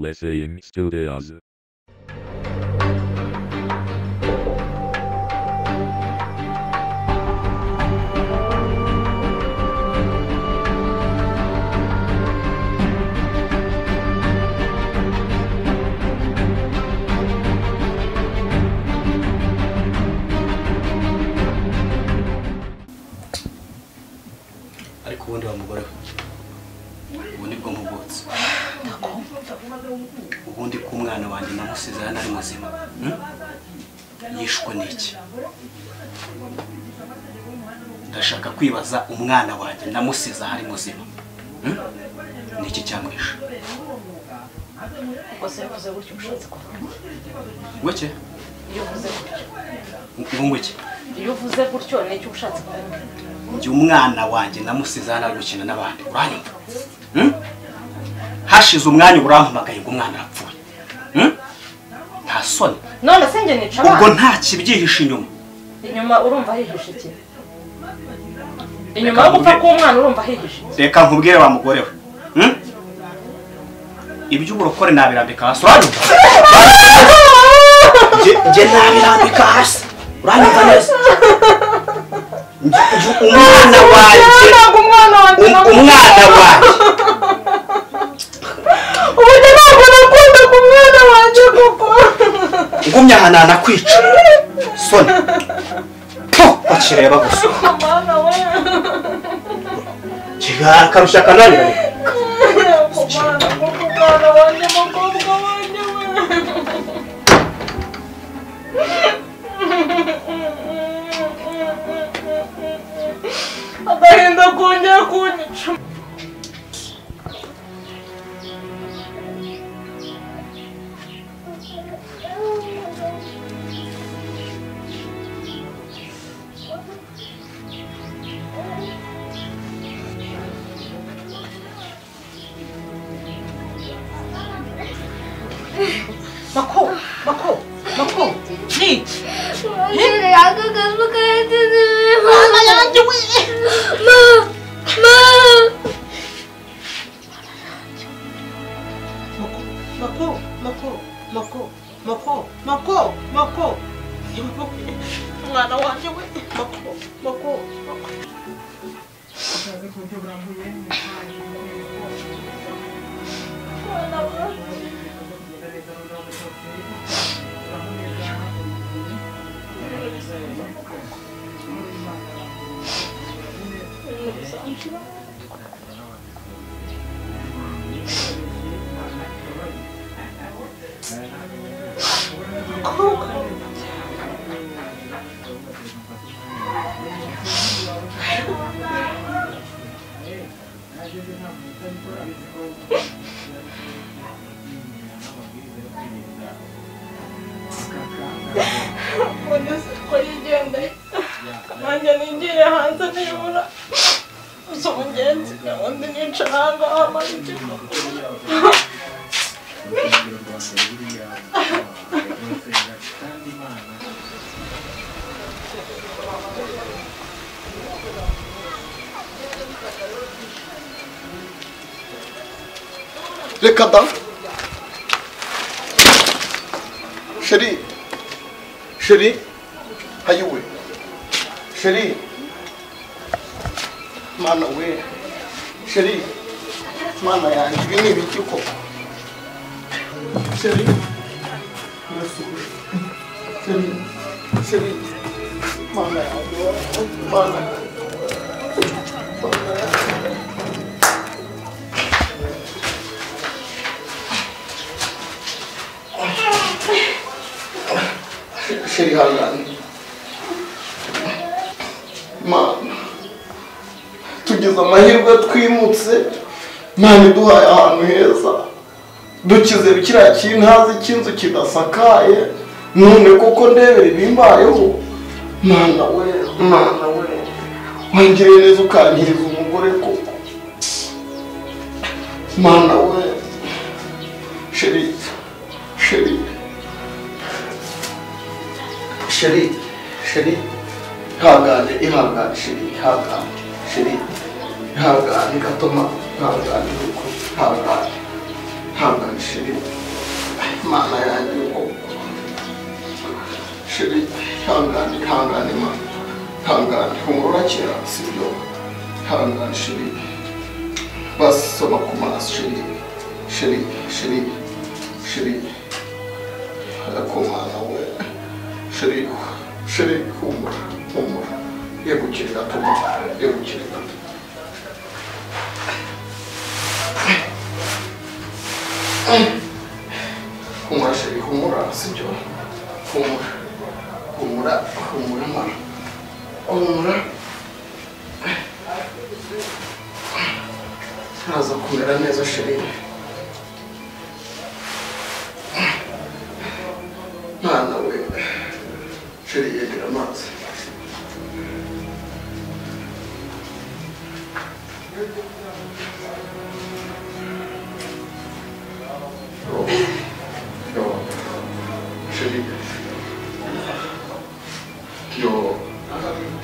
mesleğim Tereziya. ariko ubundi wa mugore ubundi bwo mubutse ubundi ku mwana wanjye namusize hano ari muzima yishwe n'iki ndashaka kwibaza umwana wanjye namusize ari muzima n'iki cyamwishe Você vai fazer o último chance com Gutye iyo uvuze gutyo ngwiki iyo uvuze gutyo n'icyo ushatse kuvuga njye umwana wanjye namusize hano ari gukina n'abandi uranyumva hashize umwanya urampamagaye ngo umwana arapfuye nta soni none se njye nica ubwo nta kibyihishe inyuma urumva hihishe iki inyuma yo gupfa k'umwana urumva hihishe reka nkubwire wa mugore we iby'uburokore nabirambika hasi uranyumva njye nabirambika hasi uranyumva neza umwana wanjye uburyo ntabwo nakunda ku mwana wanjye kuko ngumye aha nanakwica soni bakireba gusa mwana we karusha kananiranye umwana wanjye mukobwa wanjye we agahinda kongera kunyica Mako, ni. Ini aku suka itu. Mama jangan cuy. Mako. Mwana wanjye we. Mako. Nanjye ninjiye hanze nibura gusa umugenzi undi nicara ahangaha amanitse reka da sheri hayuwe sheri mana we sheri mana yanjye ibi ni ibiki koko sheri mana yanjye mana sheri hangane mana tugeze amahirwe twimutse Mana iduhaye ahantu heza dukize kiriya kintazi cy'inzu kidasakaye none koko ndebera ibimbayeho mana we wangiriye neza ukankiriza umugore koko mana we sheri ihangane sheri ihangane gatuma ihangane hangane sheri mana yanjye sheri hangane mana hangane umurakira sibyo hangane sheri basi soma ku maso sheri ariko mwana we sheri humura yegukire gato humura sheri humura sibyo humura mwana humura ntaza kumera neza sheri mwana we sheri yegera amazi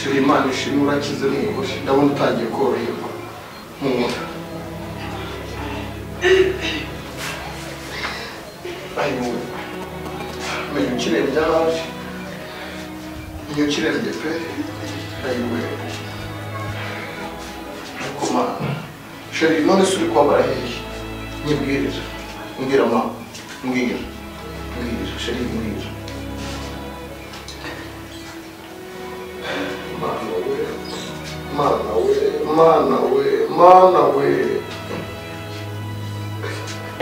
sheri imana ishimwe urakize n'umugore ndabona utangiye koroherwa nk'umuntu ayiwe menya ukirembye ahaje menya ukirembye pe ayiwe ariko mana sheri none se uri kwabara hehe nyibwirira mbwira mama mbwira sheri mbwira mana we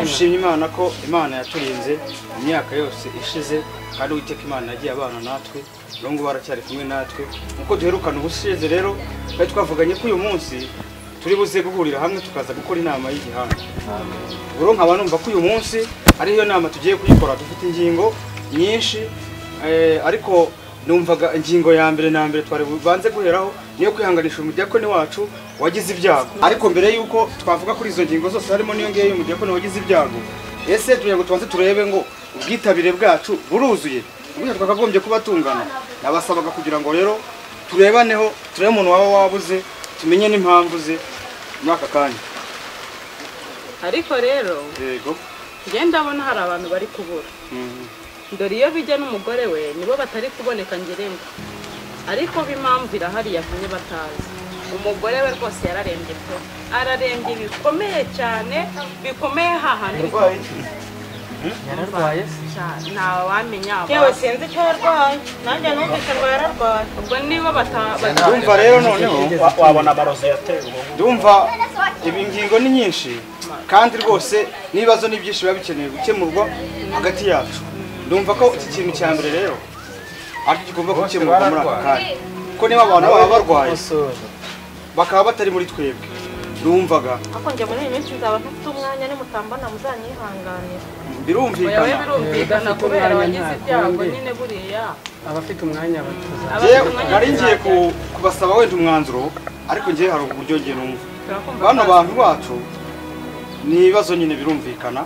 dushimye Imana ko Imana yaturinze imyaka yose ishize kandi Uwiteka Imana yagiye abana natwe n'ubwo baracyari kumwe natwe nkuko duherukana ubushize rero twari twavuganye ko uyu munsi turi buze guhurira hamwe tukaza gukora inama y'igihanga buro nkaba numva ko uyu munsi ari iyo nama tugiye kuyikora dufite ingingo nyinshi ariko numvaga ingingo ya mbere na mbere twari banze guheraho niyo kwihanganisha umudiyakoni wacu wagize ibyago ariko mbere yuko twavuga kuri izo ngingo zose harimo niyo ngiyo umudiyakoni wagize ibyago ese tugiye ngo tubanze turebe ngo ubwitabire bwacu buruzuye ubwo twakagombye kuba tungana nabasabaga kugira ngo rero turebaneho turebe umuntu waba wabuze tumenye n'impamvu ze muri aka kanya ariko rero yego ngenda abona hari abantu bari kubura dore iyo bijya n'umugore we nibo batari kuboneka ngerenga ariko b'impamvu irahari yatumye batazi umugore we rwose yararembye pe ararembye bikomeye cyane bikomeye hahandi yararwaye ntawe wamenya yewe sinzi icyo yarwaye nanjye numvise ngo yararwaye ubwo niba ndumva rero noneho wabona amarozi yatewe ndumva ibi ngingo ni nyinshi kandi rwose n'ibibazo n'ibyinshi biba bikeneye gukemurwa hagati yacu ndumva ko iki kintu cya mbere rero ariko kigomba gukemurwa muri aka kanya ko niba abantu baba barwaye bakaba batari muri twebwe ndumvaga ako njye muri iyi minsi nzaba mfite umwanya nimutambana muzanyihanganira birumvikana kubera wagize ibyago nyine buriya abafite umwanya batuza nari ngiye kubasaba wenda umwanzuro ariko ngiye hari uburyo ngiye numva bano bantu bacu ni ibibazo nyine birumvikana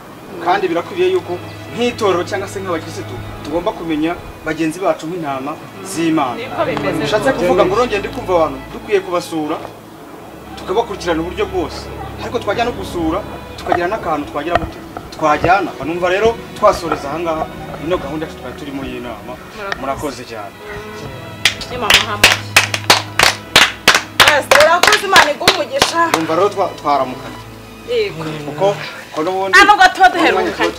kandi birakwiriye yuko nk'itorero cyangwa se nk'abakirisitu tugomba kumenya bagenzi bacu nk'intama z'Imana bishatse kuvuga ngo nongeye ndi kumva abantu dukwiye kubasura tukabakurikirana uburyo bwose ariko twajya no gusura tukagira n'akantu twagira muto twajyana banumva rero twasoreza aha ngaha ino gahunda twari turimo y'inama murakoze cyane ni mama hama urakoze Imana igumugisha ndumva rero twaramukanye yego kuko n'ubundi ano gato duherukanye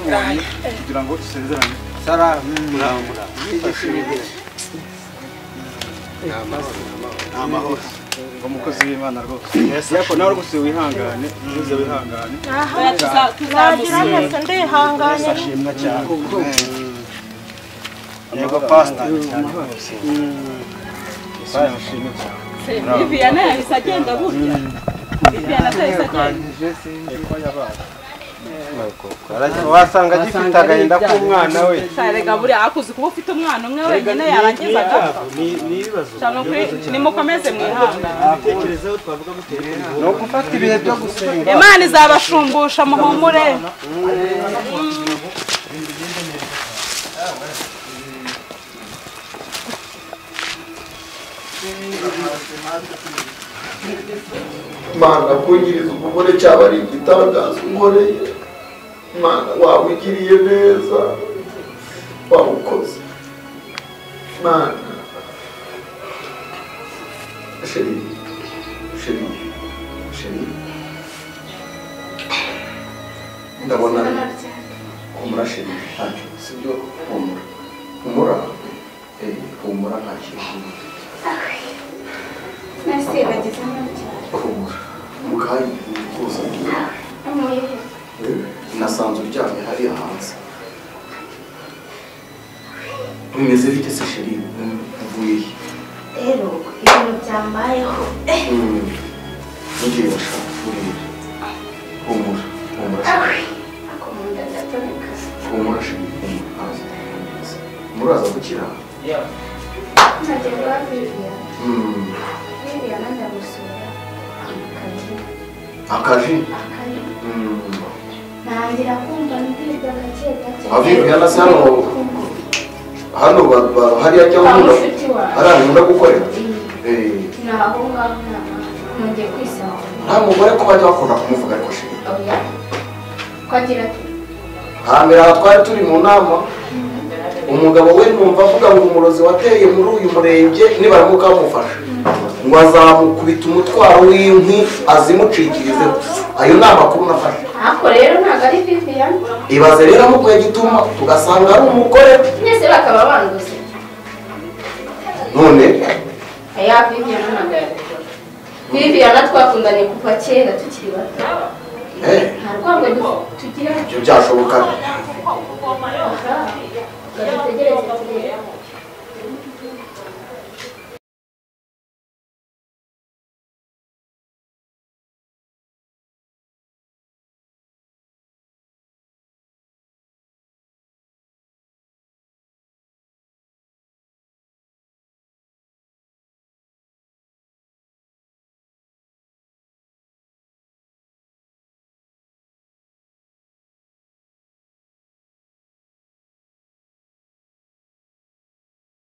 kugira ngo dusezerane sara muramura amahoro ngo mukozi w'Imana rwose yako nawe rwose wihangane uze wihangane tuzagira mwese ndihangane ashimwa cyane yego pastor Viviana yahise agenda burya Viviana yahise agenda wasanga gifite agahinda k'umwana we sarega buriya akuze kuba ufite umwana umwe wenyine yarangiza agapfa nimukomeze mwihangane ni ugufata ibihe byo gusenga Imana izabashumbusha muhumure Mana kungiriza umugore cyaba ari igitangaza unkoreye Mana wabugiriye neza wabukoze Mana Sheri ndabona humura Sheri ntacyo sibyo humura humura nta kintu nasibagize n'icyo humura mukayi kuza nasanze uryamye hariya hanze bimeze bite se Sheri uvuye rero ibintu byambayeho ngiye bashaka kurira humura ako munda ndatoneka humura Sheri muraza gukira nagera Viviana ndamusura akaji ntangira kumva mbwirwa gake gake Viviana se hano hariya cyangwa hariya nkunda gukorera naho ngaho nongeye kwisanga nta mugore ko bajya bakunda kumuvuga ariko Sheri kwagira ati hambere aha twari turi mu nama umugabo we numva avuga ngo umurozi wateye muri uyu murenge nibaramuka bamufasha ngo azamukubita umutwaro w'inkwi azimucikirize ayo ni amakuru nafashe ariko rero ntabwo ari Viviana ibaze rero amukuye gituma tugasanga ari umugore mwese bakaba banduze none aya Viviana ntabwo yabikora Viviana twakundanye kuva kera tukiri bato nta rwango tugira ibyo byashoboka dutegereze